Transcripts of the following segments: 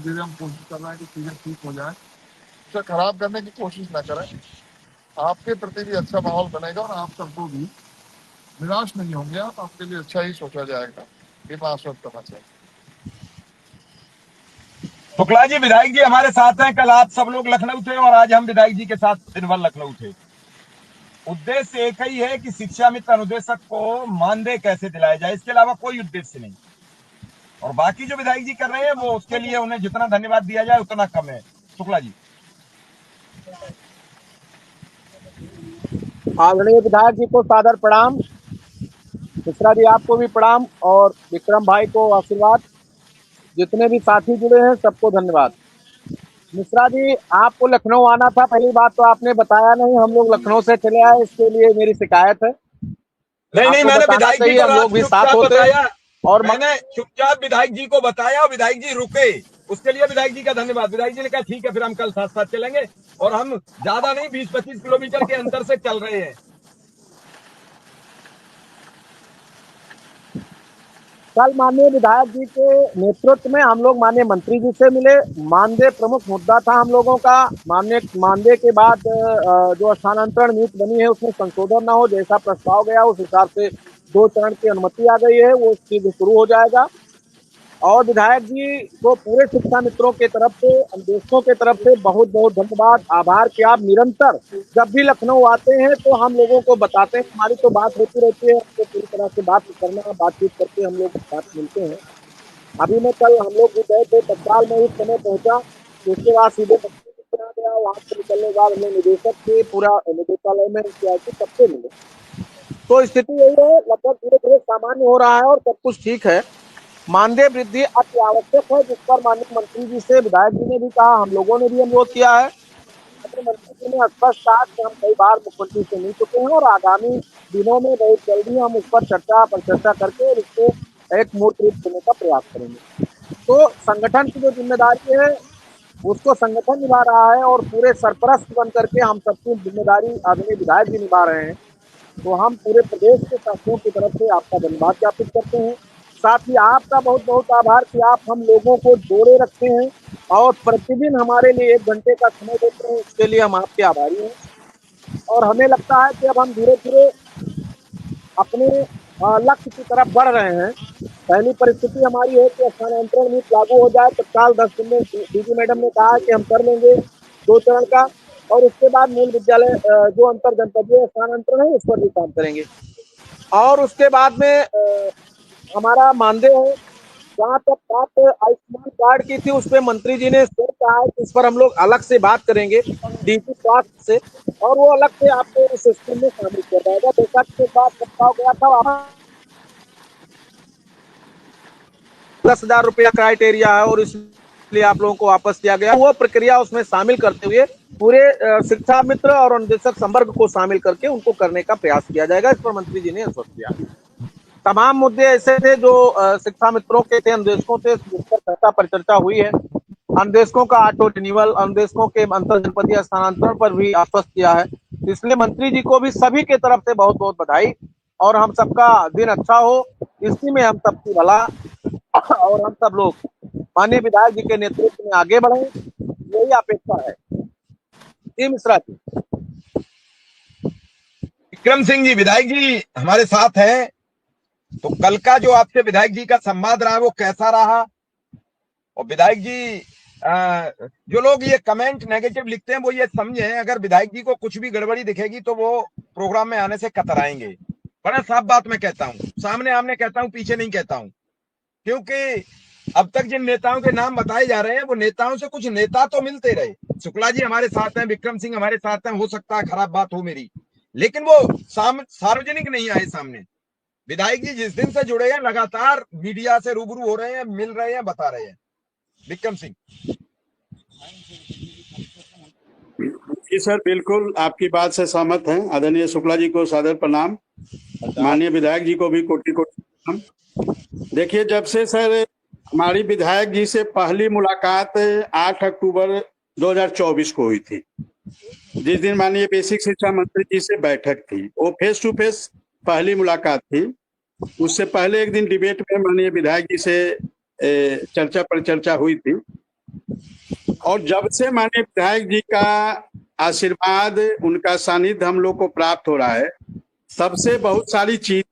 धीरे हम कोशिश कर रहे हैं कि चीजें ठीक हो जाए। उसे खराब करने की कोशिश ना करें। आपके प्रति भी अच्छा माहौल बनेगा और आप सबको भी निराश नहीं होंगे आप, आपके लिए अच्छा ही सोचा जाएगा, ये मैं आश्वस्त करना चाहिए। शुक्ला जी, विधायक जी हमारे साथ हैं। कल आप सब लोग लखनऊ थे और आज हम विधायक जी के साथ दिन भर लखनऊ थे। उद्देश्य एक ही है कि शिक्षा मित्र अनुदेशक को मानदेय कैसे दिलाया जाए, इसके अलावा कोई उद्देश्य नहीं। और बाकी जो विधायक जी कर रहे हैं वो उसके लिए उन्हें जितना धन्यवाद दिया जाए उतना कम है। शुक्ला जी। आदरणीय विधायक जी को सादर प्रणाम। मिश्रा जी आपको भी प्रणाम और विक्रम भाई को आशीर्वाद। जितने भी साथी जुड़े हैं सबको धन्यवाद। मिश्रा जी आपको लखनऊ आना था, पहली बात तो आपने बताया नहीं, हम लोग लखनऊ से चले आए, इसके लिए मेरी शिकायत है। नहीं नहीं, आपको मैंने बताना विधायक जी चाहिए, को हम रात लोग भी साथ चुपचाप होते। बताया। और मैंने चुपचाप विधायक जी को बताया और विधायक जी रुके। उसके लिए विधायक जी का धन्यवाद। विधायक जी ने कहा ठीक है, फिर हम कल साथ साथ चलेंगे। और हम ज्यादा नहीं, 20-25 किलोमीटर के अंतर से चल रहे हैं। कल माननीय विधायक जी के नेतृत्व में हम लोग माननीय मंत्री जी से मिले। मानदेय प्रमुख मुद्दा था हम लोगों का। मानदेय के बाद जो स्थानांतरण नीति बनी है उसमें संशोधन ना हो, जैसा प्रस्ताव गया उस हिसाब से 2 चरण की अनुमति आ गई है, वो चीज शुरू हो जाएगा। और विधायक जी को पूरे शिक्षा मित्रों के तरफ से, अनुदेशकों के तरफ से बहुत बहुत धन्यवाद, आभार कि आप निरंतर जब भी लखनऊ आते हैं तो हम लोगों को बताते हैं। हमारी तो बात होती रहती है, हमको पूरी तरह से बात करना, बातचीत करके हम लोग साथ मिलते हैं। अभी मैं कल हम लोग भी गए थे, तत्काल में इस समय पहुंचा, तो उसके बाद सीधे मंत्री जी के यहाँ गया। वहां से निकलने के बाद हमने निदेशक के पूरा निदेशालय में सबसे मिले। तो स्थिति यही है, लगभग धीरे धीरे सामान्य हो रहा है और सब कुछ ठीक है। मानदेय वृद्धि अति आवश्यक है, जिस पर माननीय मंत्री जी से विधायक जी ने भी कहा, हम लोगों ने भी अनुरोध किया है। माननीय मंत्री जी ने स्पष्ट कहा कि हम कई बार मुख्यमंत्री से मिल चुके हैं और आगामी दिनों में बहुत जल्दी हम उस पर चर्चा करके और इसको एक मूर्त रूप देने का प्रयास करेंगे। तो संगठन की जो जिम्मेदारी है उसको संगठन निभा रहा है और पूरे सरपरस्त बन करके हम सबकी जिम्मेदारी आदरणीय विधायक जी निभा रहे हैं। तो हम पूरे प्रदेश के साथियों की तरफ से आपका धन्यवाद ज्ञापित करते हैं। साथ ही आपका बहुत बहुत आभार कि आप हम लोगों को जोड़े रखते हैं और प्रतिदिन हमारे लिए 1 घंटे का समय देते हैं, इसके लिए हम आपके आभारी हैं। और हमें लगता है कि अब हम धीरे धीरे अपने लक्ष्य की तरफ बढ़ रहे हैं। पहली परिस्थिति हमारी है कि स्थानांतरण नीति लागू हो जाए, तत्काल 10 दिन में डीजी मैडम ने कहा कि हम कर लेंगे 2 चरण का, और उसके बाद मूल विद्यालय जो अंतर जनपदीय स्थानांतरण है उस पर भी काम करेंगे। और उसके बाद में हमारा मानदेय है, जहाँ तक बात आयुष्मान कार्ड की थी उस पर मंत्री जी ने फिर कहा है कि इस पर हम लोग अलग से बात करेंगे डीजी स्वास्थ्य से, और वो अलग से आपको उस स्कीम में शामिल किया जाएगा। जैसा कि एक बार प्रस्ताव गया था, 10,000 रुपया क्राइटेरिया है और इसलिए आप लोगों को वापस किया गया। वो प्रक्रिया उसमें शामिल करते हुए पूरे शिक्षा मित्र और अनुदेशक संवर्ग को शामिल करके उनको करने का प्रयास किया जाएगा। इस पर मंत्री जी ने आश्वस्त किया। तमाम मुद्दे ऐसे थे जो शिक्षा मित्रों के थे, अनुदेशकों थे, जिस पर चर्चा परिचर्चा हुई है। अनुदेशकों का ऑटो रिन्यूअल, अनुदेशकों के अंतर जनपदीय स्थानांतरण पर भी आश्वस्त किया है। इसलिए मंत्री जी को भी सभी के तरफ से बहुत बहुत बधाई और हम सबका दिन अच्छा हो, इसी में हम सबकी भला और हम सब लोग माननीय विधायक जी के नेतृत्व में आगे बढ़े, यही अपेक्षा है। जी मिश्रा जी। विक्रम सिंह जी, विधायक जी हमारे साथ हैं। तो कल का जो आपसे विधायक जी का संवाद रहा वो कैसा रहा? और विधायक जी, जो लोग ये कमेंट नेगेटिव लिखते हैं वो ये समझे, अगर विधायक जी को कुछ भी गड़बड़ी दिखेगी तो वो प्रोग्राम में आने से कतराएंगे। बड़ा साफ बात मैं कहता हूँ, सामने आमने कहता हूँ, पीछे नहीं कहता हूँ। क्योंकि अब तक जिन नेताओं के नाम बताए जा रहे हैं वो नेताओं से कुछ नेता तो मिलते रहे। शुक्ला जी हमारे साथ हैं, विक्रम सिंह हमारे साथ हैं, हो सकता है खराब बात हो मेरी, लेकिन वो सार्वजनिक नहीं आए सामने। विधायक जी जिस दिन से जुड़े हैं लगातार मीडिया से रूबरू हो रहे हैं, मिल रहे हैं, बता रहे हैं। विक्रम सिंह जी सर, बिल्कुल आपकी बात से सहमत हैं। आदरणीय शुक्ला जी को सादर प्रणाम, माननीय विधायक जी को भी कोटि कोटि प्रणाम। देखिए, जब से सर हमारी विधायक जी से पहली मुलाकात 8 अक्टूबर 2024 को हुई थी, जिस दिन माननीय बेसिक शिक्षा मंत्री जी से बैठक थी, वो फेस टू फेस पहली मुलाकात थी। उससे पहले एक दिन डिबेट में माननीय विधायक जी से चर्चा पर चर्चा हुई थी। और जब से माननीय विधायक जी का आशीर्वाद, उनका सानिध्य हम लोग को प्राप्त हो रहा है, तब से बहुत सारी चीज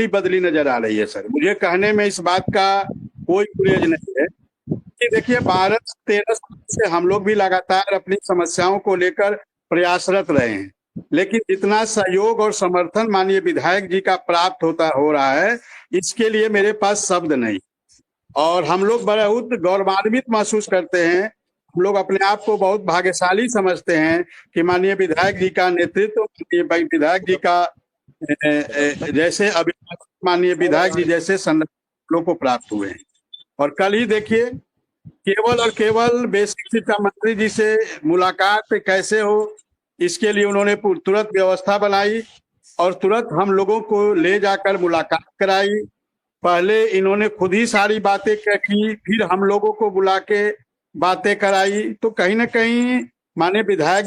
बदली नजर आ रही है सर। मुझे कहने में इस बात का कोई गुरेज नहीं है कि देखिए 12-13 साल से हम लोग भी लगातार अपनी समस्याओं को लेकर प्रयासरत रहे हैं, लेकिन जितना सहयोग और समर्थन माननीय विधायक जी का प्राप्त हो रहा है, इसके लिए मेरे पास शब्द नहीं। और हम लोग बहुत गौरवान्वित महसूस करते हैं, हम लोग अपने आप को बहुत भाग्यशाली समझते हैं कि माननीय विधायक जी का नेतृत्व, विधायक जी का जैसे अभी माननीय विधायक जी जैसे संरक्षण लोग को प्राप्त हुए हैं। और कल ही देखिए, केवल और केवल बेसिक शिक्षा मंत्री जी से मुलाकात कैसे हो, इसके लिए उन्होंने तुरंत व्यवस्था बनाई और तुरंत हम लोगों को ले जाकर मुलाकात कराई। पहले इन्होंने खुद ही सारी बातें की, फिर हम लोगों को बुला के बातें कराई। तो कहीं ना कहीं माननीय विधायक